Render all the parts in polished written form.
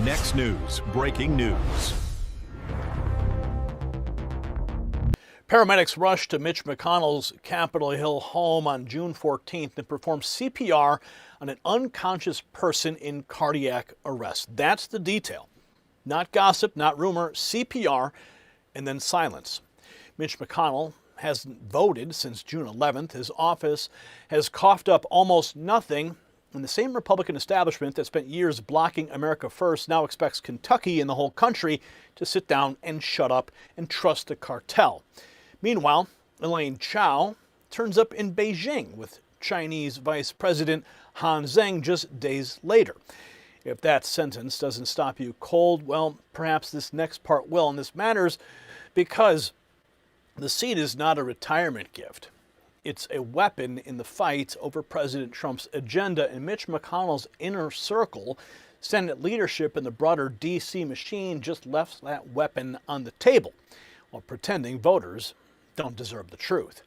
Next News, breaking news. Paramedics rushed to Mitch McConnell's Capitol Hill home on June 14th and performed CPR on an unconscious person in cardiac arrest. That's the detail. Not gossip, not rumor, CPR, and then silence. Mitch McConnell hasn't voted since June 11th. His office has coughed up almost nothing, and the same Republican establishment that spent years blocking America First now expects Kentucky and the whole country to sit down and shut up and trust the cartel. Meanwhile, Elaine Chao turns up in Beijing with Chinese Vice President Han Zheng just days later. If that sentence doesn't stop you cold, well, perhaps this next part will. And this matters because the seat is not a retirement gift. It's a weapon in the fight over President Trump's agenda, and Mitch McConnell's inner circle, Senate leadership, and the broader D.C. machine just left that weapon on the table while pretending voters don't deserve the truth.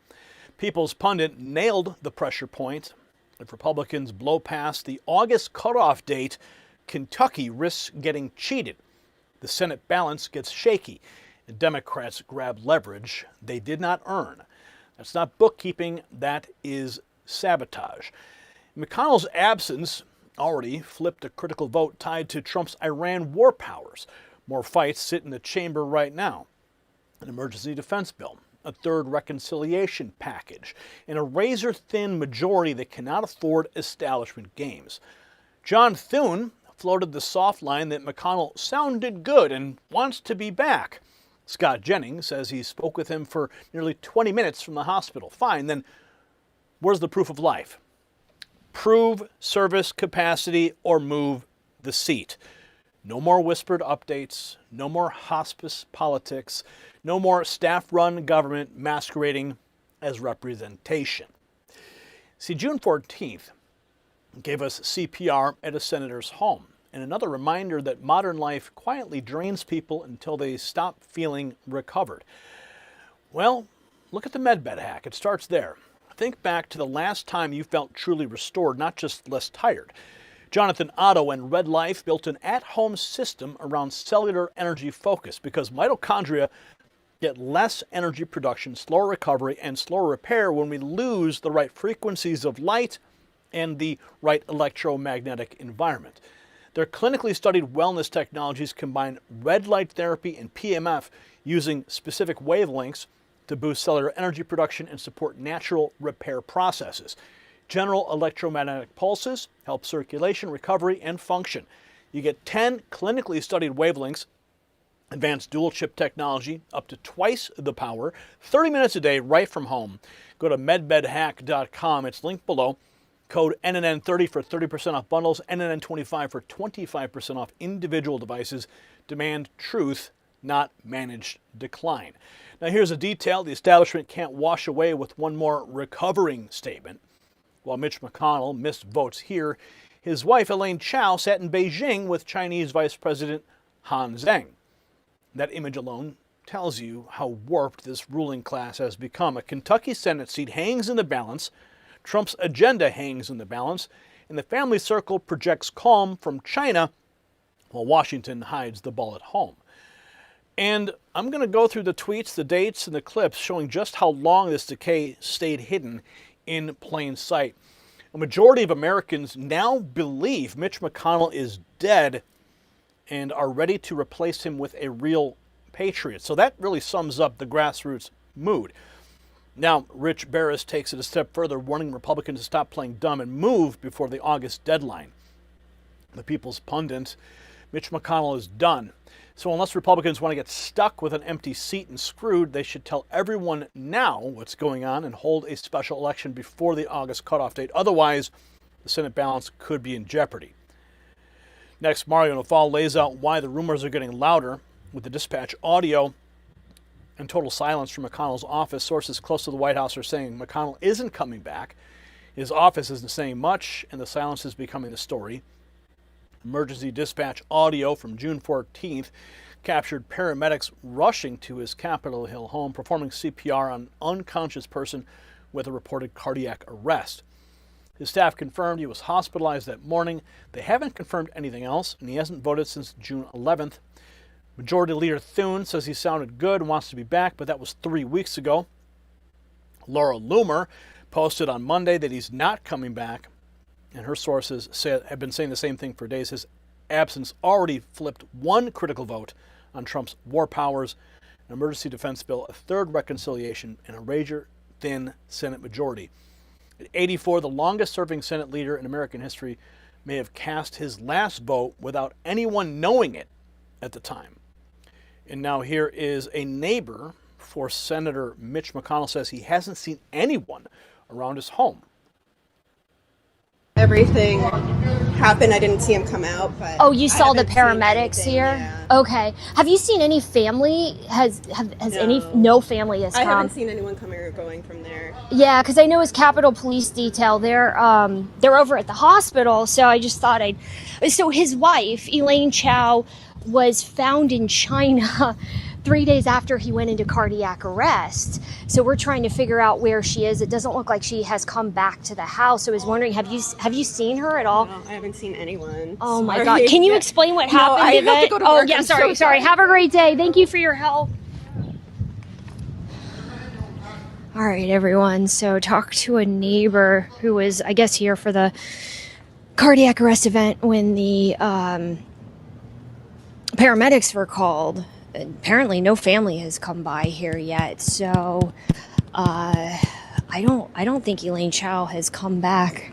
People's Pundit nailed the pressure point. If Republicans blow past the August cutoff date, Kentucky risks getting cheated. The Senate balance gets shaky, and Democrats grab leverage they did not earn. That's not bookkeeping, that is sabotage. McConnell's absence already flipped a critical vote tied to Trump's Iran war powers. More fights sit in the chamber right now. An emergency defense bill, a third reconciliation package, and a razor-thin majority that cannot afford establishment games. John Thune floated the soft line that McConnell sounded good and wants to be back. Scott Jennings says he spoke with him for nearly 20 minutes from the hospital. Fine, then where's the proof of life? Prove service capacity or move the seat. No more whispered updates, no more hospice politics, no more staff-run government masquerading as representation. See, June 14th gave us CPR at a senator's home, and another reminder that modern life quietly drains people until they stop feeling recovered. Well, look at the medbed hack. It starts there. Think back to the last time you felt truly restored, not just less tired. Jonathan Otto and Red Life built an at-home system around cellular energy focus because mitochondria get less energy production, slower recovery, and slower repair when we lose the right frequencies of light and the right electromagnetic environment. Their clinically studied wellness technologies combine red light therapy and PMF using specific wavelengths to boost cellular energy production and support natural repair processes. General electromagnetic pulses help circulation, recovery, and function. You get 10 clinically studied wavelengths, advanced dual chip technology, up to twice the power, 30 minutes a day right from home. Go to medbedhack.com. It's linked below. Code NNN30 for 30% off bundles, NNN25 for 25% off individual devices. Demand truth, not managed decline. Now here's a detail the establishment can't wash away with one more recovering statement. While Mitch McConnell missed votes here, his wife Elaine Chao sat in Beijing with Chinese Vice President Han Zheng. That image alone tells you how warped this ruling class has become. A Kentucky Senate seat hangs in the balance, Trump's agenda hangs in the balance, and the family circle projects calm from China while Washington hides the ball at home. And I'm going to go through the tweets, the dates, and the clips showing just how long this decay stayed hidden in plain sight. A majority of Americans now believe Mitch McConnell is dead and are ready to replace him with a real patriot. So that really sums up the grassroots mood. Now, Rich Barris takes it a step further, warning Republicans to stop playing dumb and move before the August deadline. The People's Pundit, Mitch McConnell is done. So unless Republicans want to get stuck with an empty seat and screwed, they should tell everyone now what's going on and hold a special election before the August cutoff date. Otherwise, the Senate balance could be in jeopardy. Next, Mario Naval lays out why the rumors are getting louder with the dispatch audio and total silence from McConnell's office. Sources close to the White House are saying McConnell isn't coming back. His office isn't saying much, and the silence is becoming the story. Emergency dispatch audio from June 14th captured paramedics rushing to his Capitol Hill home, performing CPR on an unconscious person with a reported cardiac arrest. His staff confirmed he was hospitalized that morning. They haven't confirmed anything else, and he hasn't voted since June 11th. Majority Leader Thune says he sounded good and wants to be back, but that was 3 weeks ago. Laura Loomer posted on Monday that he's not coming back, and her sources have been saying the same thing for days. His absence already flipped one critical vote on Trump's war powers, an emergency defense bill, a third reconciliation, and a razor-thin Senate majority. At 84, the longest-serving Senate leader in American history may have cast his last vote without anyone knowing it at the time. And now here is a neighbor for Senator Mitch McConnell says he hasn't seen anyone around his home. Everything happened. I didn't see him come out, but oh, you saw the paramedics here? Yeah. Okay. Have you seen any family? Has no family has come? I haven't seen anyone coming or going from there. Yeah, because I know his Capitol Police detail. They're over at the hospital, so I just thought I'd. So his wife, Elaine Chao, was found in China 3 days after he went into cardiac arrest. So we're trying to figure out where she is. It doesn't look like she has come back to the house. So I was wondering, have you seen her at all? No, I haven't seen anyone. Oh my God. Can you explain what happened? I have to go to work. Oh yeah, sorry. Have a great day. Thank you for your help. All right, everyone. So talk to a neighbor who was, I guess, here for the cardiac arrest event when the paramedics were called. Apparently no family has come by here yet, so I don't think Elaine Chao has come back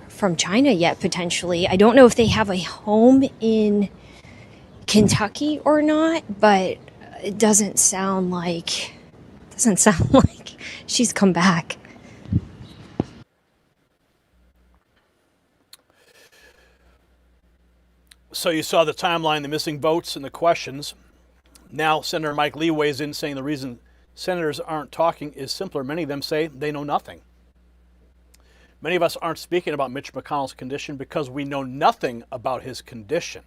from China yet, potentially. I don't know if they have a home in Kentucky or not, but it doesn't sound like she's come back. So you saw the timeline, the missing votes, and the questions. Now Senator Mike Lee weighs in saying the reason senators aren't talking is simpler. Many of them say they know nothing. Many of us aren't speaking about Mitch McConnell's condition because we know nothing about his condition.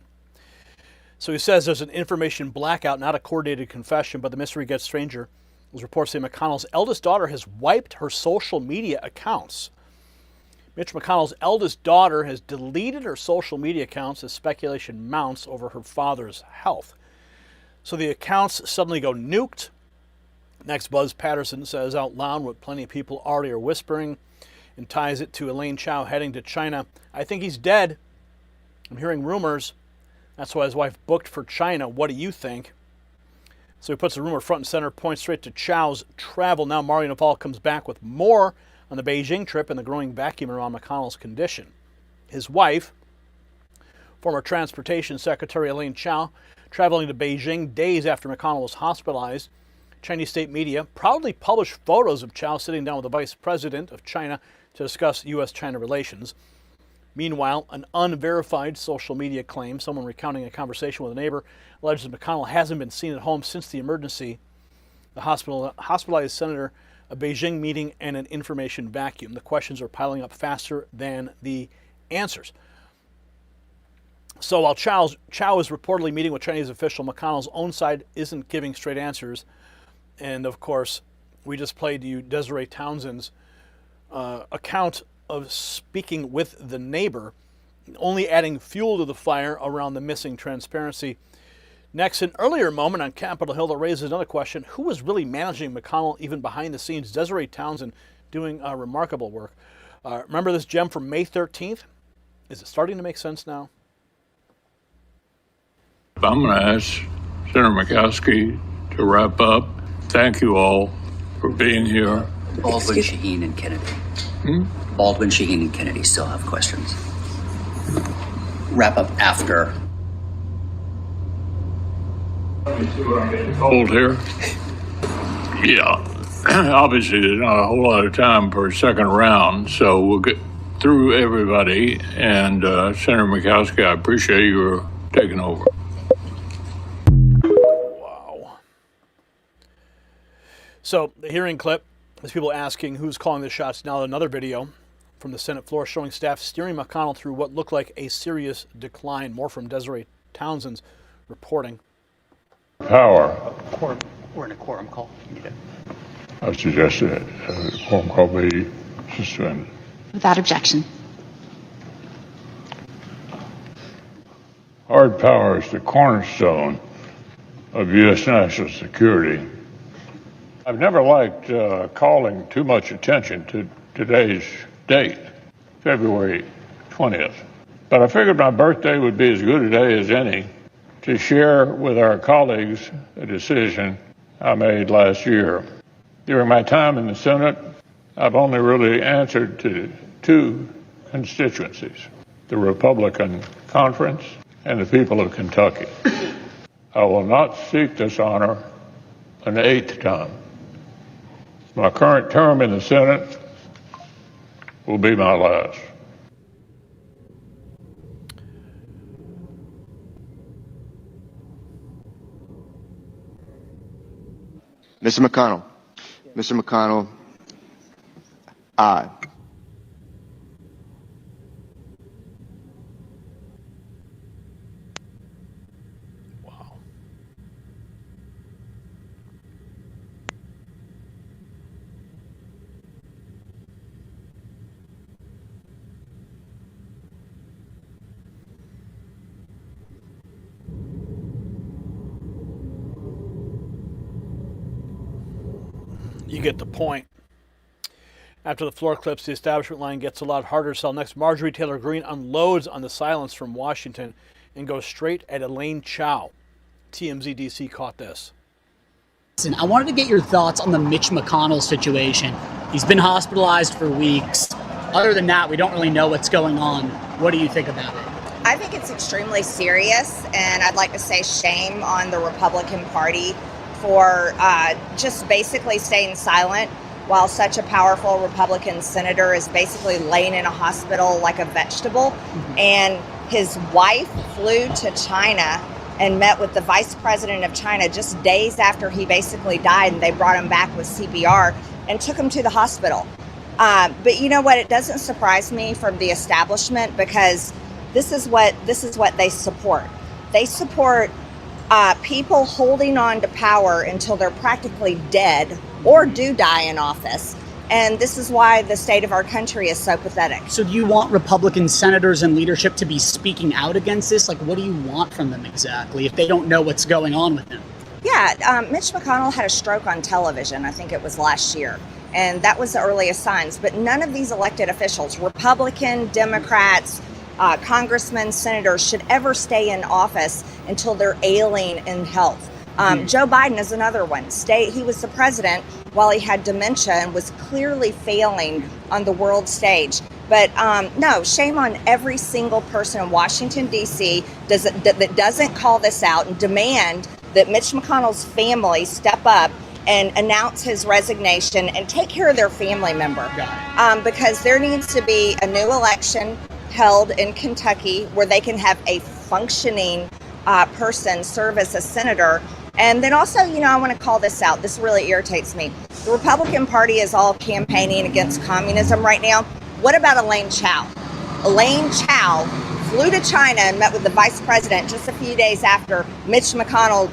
So he says there's an information blackout, not a coordinated confession, but the mystery gets stranger. As reports say McConnell's eldest daughter has wiped her social media accounts. Mitch McConnell's eldest daughter has deleted her social media accounts as speculation mounts over her father's health. So the accounts suddenly go nuked. Next, Buzz Patterson says out loud what plenty of people already are whispering and ties it to Elaine Chao heading to China. I think he's dead. I'm hearing rumors. That's why his wife booked for China. What do you think? So he puts the rumor front and center, points straight to Chao's travel. Now Mario Naval comes back with more on the Beijing trip and the growing vacuum around McConnell's condition. His wife, former Transportation Secretary Elaine Chao, traveling to Beijing days after McConnell was hospitalized. Chinese state media proudly published photos of Chao sitting down with the vice president of China to discuss U.S.-China relations. Meanwhile, an unverified social media claim, someone recounting a conversation with a neighbor, alleges McConnell hasn't been seen at home since the emergency. The hospitalized senator, a Beijing meeting, and an information vacuum. The questions are piling up faster than the answers. So while Chao is reportedly meeting with Chinese official, McConnell's own side isn't giving straight answers. And of course, we just played you Desiree Townsend's account of speaking with the neighbor, only adding fuel to the fire around the missing transparency. Next, an earlier moment on Capitol Hill that raises another question: who was really managing McConnell even behind the scenes? Desiree Townsend doing remarkable work. Remember this gem from May 13th? Is it starting to make sense now? I'm going to ask Senator Murkowski to wrap up. Thank you all for being here. Baldwin, Shaheen, and Kennedy. Baldwin, Shaheen, and Kennedy still have questions. Wrap up after. Hold here. Yeah. Obviously, there's not a whole lot of time for a second round, so we'll get through everybody. And Senator Murkowski, I appreciate your taking over. Wow. So the hearing clip is people asking who's calling the shots. Now another video from the Senate floor showing staff steering McConnell through what looked like a serious decline. More from Desiree Townsend's reporting. Power. We're in a quorum call. I suggested a quorum call be suspended. Without objection. Hard power is the cornerstone of U.S. national security. I've never liked calling too much attention to today's date, February 20th. But I figured my birthday would be as good a day as any to share with our colleagues a decision I made last year. During my time in the Senate, I've only really answered to two constituencies, the Republican Conference and the people of Kentucky. I will not seek this honor an eighth time. My current term in the Senate will be my last. Mr. McConnell. Mr. McConnell, aye. Wow. You get the point. After the floor clips, the establishment line gets a lot harder to sell. Next, Marjorie Taylor Greene unloads on the silence from Washington and goes straight at Elaine Chao. TMZ DC caught this. Listen, I wanted to get your thoughts on the Mitch McConnell situation. He's been hospitalized for weeks. Other than that, we don't really know what's going on. What do you think about it? I think it's extremely serious, and I'd like to say shame on the Republican Party for just basically staying silent while such a powerful Republican senator is basically laying in a hospital like a vegetable. Mm-hmm. And his wife flew to China and met with the vice president of China just days after he basically died, and they brought him back with CPR and took him to the hospital. But you know what? It doesn't surprise me from the establishment, because this is what they support. They support people holding on to power until they're practically dead or do die in office. And this is why the state of our country is so pathetic. So do you want Republican senators and leadership to be speaking out against this? Like, what do you want from them exactly if they don't know what's going on with him? Yeah, Mitch McConnell had a stroke on television, I think it was last year. And that was the earliest signs. But none of these elected officials, Republican, Democrats, congressmen, senators, should ever stay in office until they're ailing in health. Joe Biden is another one. He was the president while he had dementia and was clearly failing on the world stage. But no, shame on every single person in Washington, D.C. that doesn't call this out and demand that Mitch McConnell's family step up and announce his resignation and take care of their family member. Because there needs to be a new election held in Kentucky where they can have a functioning person serve as a senator. And then also, I want to call this out. This really irritates me. The Republican Party is all campaigning against communism right now. What about Elaine Chao? Elaine Chao flew to China and met with the vice president just a few days after Mitch McConnell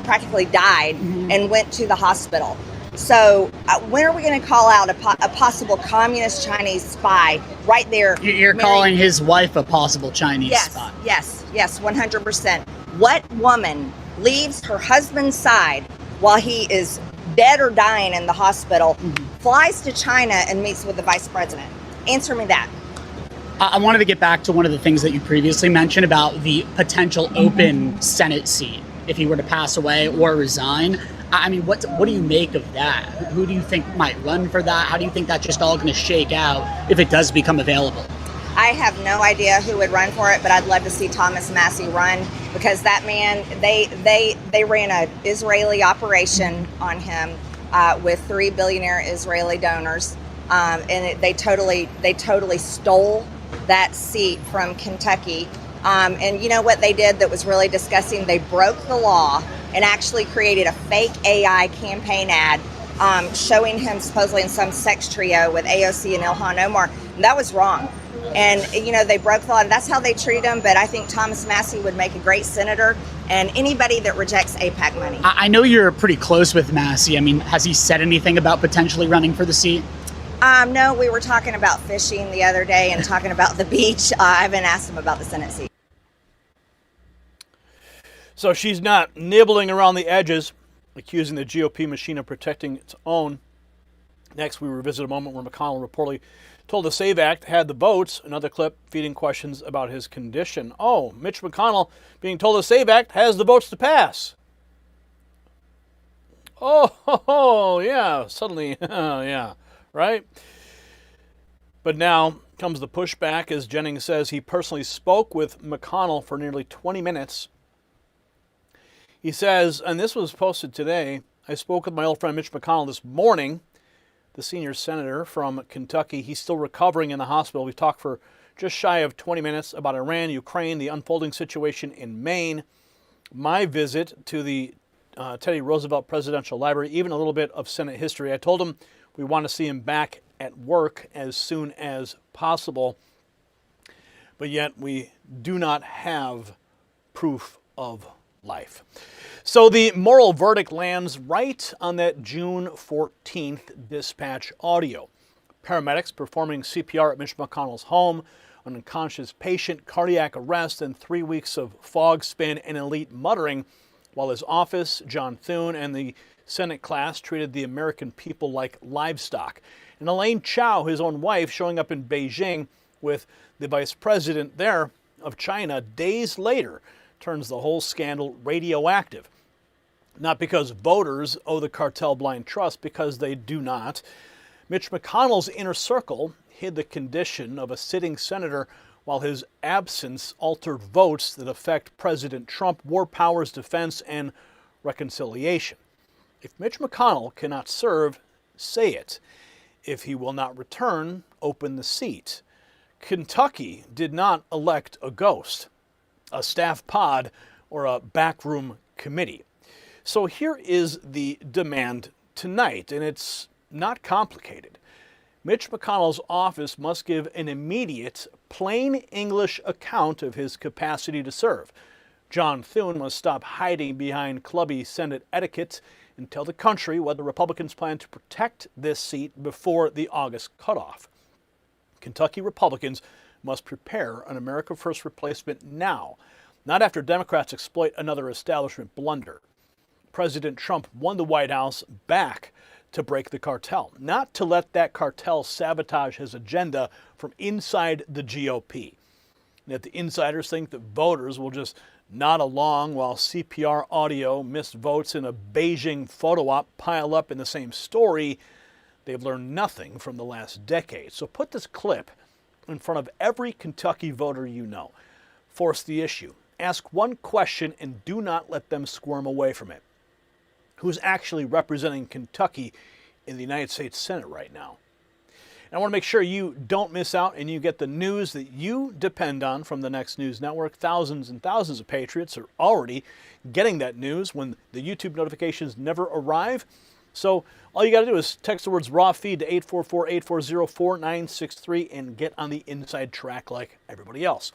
practically died and went to the hospital. So when are we going to call out a possible communist Chinese spy right there? You're calling his wife a possible Chinese spy? Yes, 100%. What woman leaves her husband's side while he is dead or dying in the hospital, flies to China and meets with the vice president? Answer me that. I wanted to get back to one of the things that you previously mentioned about the potential open Senate seat if he were to pass away or resign. I mean, what do you make of that? Who do you think might run for that? How do you think that's just all going to shake out if it does become available? I have no idea who would run for it, but I'd love to see Thomas Massie run, because that man, they ran an Israeli operation on him with 3 billionaire Israeli donors, and they totally stole that seat from Kentucky. And you know what they did that was really disgusting? They broke the law and actually created a fake AI campaign ad showing him supposedly in some sex trio with AOC and Ilhan Omar. And that was wrong. And, they broke the law, and that's how they treat him. But I think Thomas Massie would make a great senator, and anybody that rejects AIPAC money. I know you're pretty close with Massie. I mean, has he said anything about potentially running for the seat? No, we were talking about fishing the other day and talking about the beach. I haven't asked him about the Senate seat. So she's not nibbling around the edges, accusing the GOP machine of protecting its own. Next, we revisit a moment where McConnell reportedly told the SAVE Act had the votes. Another clip feeding questions about his condition. Oh, Mitch McConnell being told the SAVE Act has the votes to pass. Oh, yeah, suddenly, yeah, right? But now comes the pushback as Jennings says he personally spoke with McConnell for nearly 20 minutes. He says, and this was posted today, I spoke with my old friend Mitch McConnell this morning, the senior senator from Kentucky. He's still recovering in the hospital. We talked for just shy of 20 minutes about Iran, Ukraine, the unfolding situation in Maine, my visit to the Teddy Roosevelt Presidential Library, even a little bit of Senate history. I told him we want to see him back at work as soon as possible, but yet we do not have proof of life. So the moral verdict lands right on that June 14th dispatch audio. Paramedics performing CPR at Mitch McConnell's home, an unconscious patient, cardiac arrest, and 3 weeks of fog spin and elite muttering, while his office, John Thune, and the Senate class treated the American people like livestock. And Elaine Chao, his own wife, showing up in Beijing with the vice president there of China days later, turns the whole scandal radioactive. Not because voters owe the cartel blind trust, because they do not. Mitch McConnell's inner circle hid the condition of a sitting senator while his absence altered votes that affect President Trump, war powers, defense, and reconciliation. If Mitch McConnell cannot serve, say it. If he will not return, open the seat. Kentucky did not elect a ghost, a staff pod, or a backroom committee. So here is the demand tonight, and it's not complicated. Mitch McConnell's office must give an immediate, plain English account of his capacity to serve. John Thune must stop hiding behind clubby Senate etiquette and tell the country whether Republicans plan to protect this seat before the August cutoff. Kentucky Republicans must prepare an America First replacement now, not after Democrats exploit another establishment blunder. President Trump won the White House back to break the cartel, not to let that cartel sabotage his agenda from inside the GOP. And if the insiders think that voters will just nod along while CPR audio, missed votes, and a Beijing photo op pile up in the same story, they've learned nothing from the last decade. So put this clip in front of every Kentucky voter you know. Force the issue. Ask one question and do not let them squirm away from it. Who's actually representing Kentucky in the United States Senate right now? And I want to make sure you don't miss out and you get the news that you depend on from the Next News Network. Thousands and thousands of patriots are already getting that news when the YouTube notifications never arrive. So all you got to do is text the words raw feed to 844-840-4963 and get on the inside track like everybody else.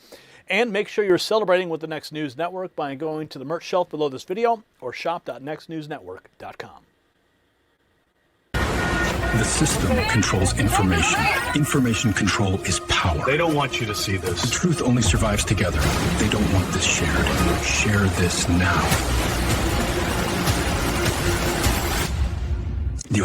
And make sure you're celebrating with the Next News Network by going to the merch shelf below this video or shop.nextnewsnetwork.com. The system controls information. Information control is power. They don't want you to see this. The truth only survives together. They don't want this shared. Share this now.